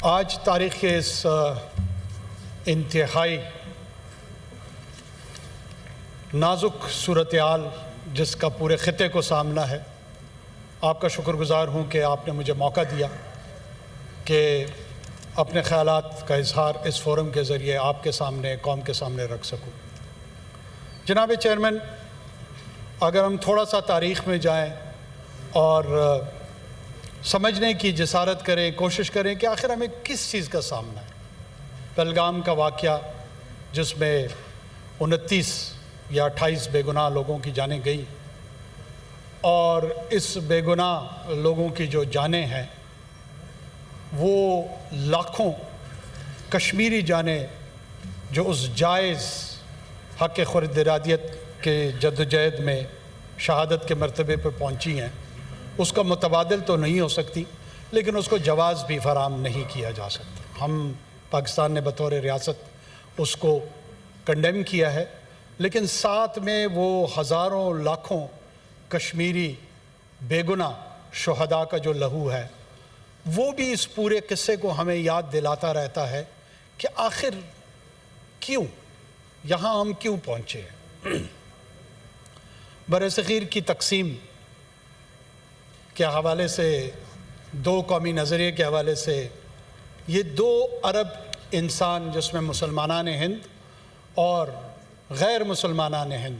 آج تاریخ کے اس انتہائی نازک صورتحال جس کا پورے خطے کو سامنا ہے، آپ کا شکر گزار ہوں کہ آپ نے مجھے موقع دیا کہ اپنے خیالات کا اظہار اس فورم کے ذریعے آپ کے سامنے، قوم کے سامنے رکھ سکوں۔ جناب چیئرمین، اگر ہم تھوڑا سا تاریخ میں جائیں اور سمجھنے کی جسارت کریں، کوشش کریں کہ آخر ہمیں کس چیز کا سامنا ہے۔ پہلگام کا واقعہ جس میں 29 یا 28 بے گناہ لوگوں کی جانیں گئی، اور اس بے گناہ لوگوں کی جو جانیں ہیں وہ لاکھوں کشمیری جانیں جو اس جائز حق خرد ارادیت کے جدوجہد میں شہادت کے مرتبے پر پہنچی ہیں، اس کا متبادل تو نہیں ہو سکتی، لیکن اس کو جواز بھی فراہم نہیں کیا جا سکتا۔ ہم پاکستان نے بطور ریاست اس کو کنڈیم کیا ہے، لیکن ساتھ میں وہ ہزاروں لاکھوں کشمیری بے گناہ شہداء کا جو لہو ہے وہ بھی اس پورے قصے کو ہمیں یاد دلاتا رہتا ہے کہ آخر کیوں یہاں ہم کیوں پہنچے ہیں۔ برصغیر کی تقسیم کے حوالے سے، دو قومی نظریے کے حوالے سے، یہ دو عرب انسان جس میں مسلمانان ہند اور غیر مسلمانان ہند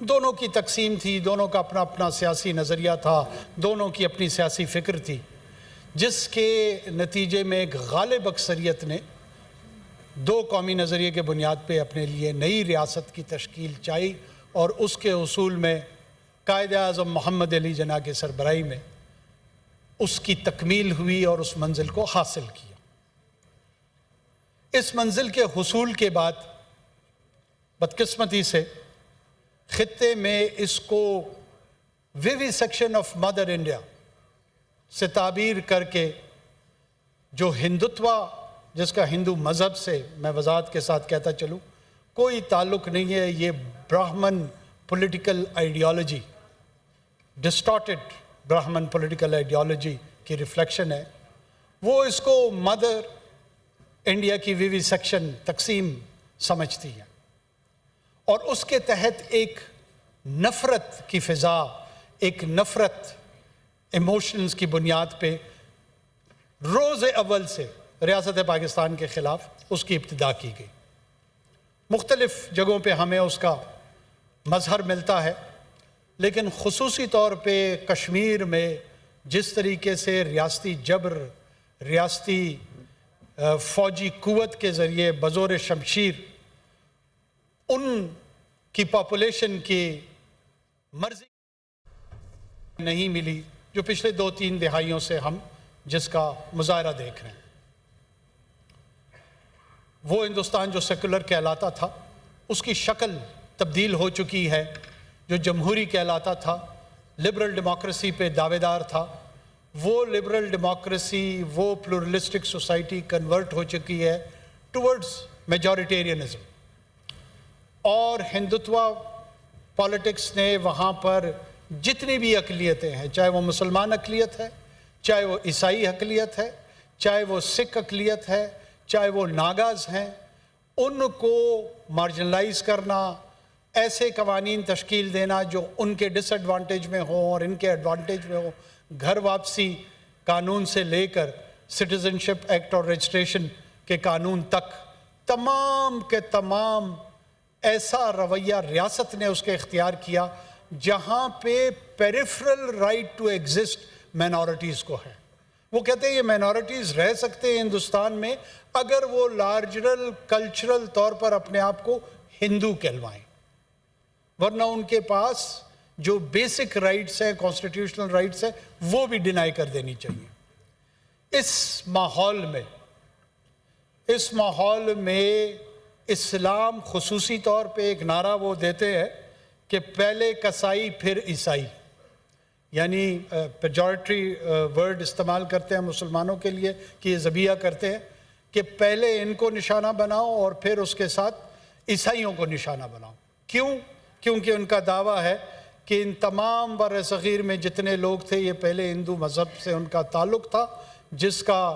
دونوں کی تقسیم تھی، دونوں کا اپنا اپنا سیاسی نظریہ تھا، دونوں کی اپنی سیاسی فکر تھی، جس کے نتیجے میں ایک غالب اکثریت نے دو قومی نظریے کے بنیاد پہ اپنے لیے نئی ریاست کی تشکیل چاہی، اور اس کے اصول میں قائد اعظم محمد علی جناح کی سربراہی میں اس کی تکمیل ہوئی اور اس منزل کو حاصل کیا۔ اس منزل کے حصول کے بعد بدقسمتی سے خطے میں اس کو ویوی سیکشن آف مدر انڈیا سے تعبیر کر کے جو ہندوتوا، جس کا ہندو مذہب سے میں وضاحت کے ساتھ کہتا چلوں کوئی تعلق نہیں ہے، یہ Brahmin political ideology, distorted Brahmin political ideology کی ریفلیکشن ہے، وہ اس کو مدر انڈیا کی ویوی سیکشن تقسیم سمجھتی ہے، اور اس کے تحت ایک نفرت کی فضا، ایک نفرت ایموشنز کی بنیاد پہ روز اول سے ریاست پاکستان کے خلاف اس کی ابتدا کی گئی۔ مختلف جگہوں پہ ہمیں اس کا مظہر ملتا ہے، لیکن خصوصی طور پہ کشمیر میں جس طریقے سے ریاستی جبر، ریاستی فوجی قوت کے ذریعے بزور شمشیر ان کی پاپولیشن کی مرضی نہیں ملی، جو پچھلے 2-3 دہائیوں سے ہم جس کا مظاہرہ دیکھ رہے ہیں۔ وہ ہندوستان جو سیکولر کہلاتا تھا اس کی شکل تبدیل ہو چکی ہے، جو جمہوری کہلاتا تھا، لبرل ڈیموکریسی پہ دعوے دار تھا، وہ لبرل ڈیموکریسی، وہ پلورلسٹک سوسائٹی کنورٹ ہو چکی ہے ٹورڈز میجورٹیرینزم، اور ہندوتوا پالیٹکس نے وہاں پر جتنی بھی اقلیتیں ہیں، چاہے وہ مسلمان اقلیت ہے، چاہے وہ عیسائی اقلیت ہے، چاہے وہ سکھ اقلیت ہے، چاہے وہ ناگاز ہیں، ان کو مارجنلائز کرنا، ایسے قوانین تشکیل دینا جو ان کے ڈس ایڈوانٹیج میں ہوں اور ان کے ایڈوانٹیج میں ہوں، گھر واپسی قانون سے لے کر سٹیزنشپ ایکٹ اور رجسٹریشن کے قانون تک، تمام کے تمام ایسا رویہ ریاست نے اس کے اختیار کیا جہاں پہ peripheral right to exist minorities کو ہے۔ وہ کہتے ہیں یہ مائنورٹیز رہ سکتے ہیں ہندوستان میں اگر وہ لارجرل کلچرل طور پر اپنے آپ کو ہندو کہلوائیں، ورنہ ان کے پاس جو بیسک رائٹس ہیں، کانسٹیٹیوشنل رائٹس ہیں، وہ بھی ڈینائی کر دینی چاہیے۔ اس ماحول میں اسلام خصوصی طور پہ ایک نعرہ وہ دیتے ہیں کہ پہلے کسائی پھر عیسائی، یعنی پیجورٹری ورڈ استعمال کرتے ہیں مسلمانوں کے لیے کہ یہ ذبیحہ کرتے ہیں کہ پہلے ان کو نشانہ بناؤ اور پھر اس کے ساتھ عیسائیوں کو نشانہ بناؤ۔ کیوں؟ کیونکہ ان کا دعویٰ ہے کہ ان تمام بر صغیر میں جتنے لوگ تھے یہ پہلے ہندو مذہب سے ان کا تعلق تھا، جس کا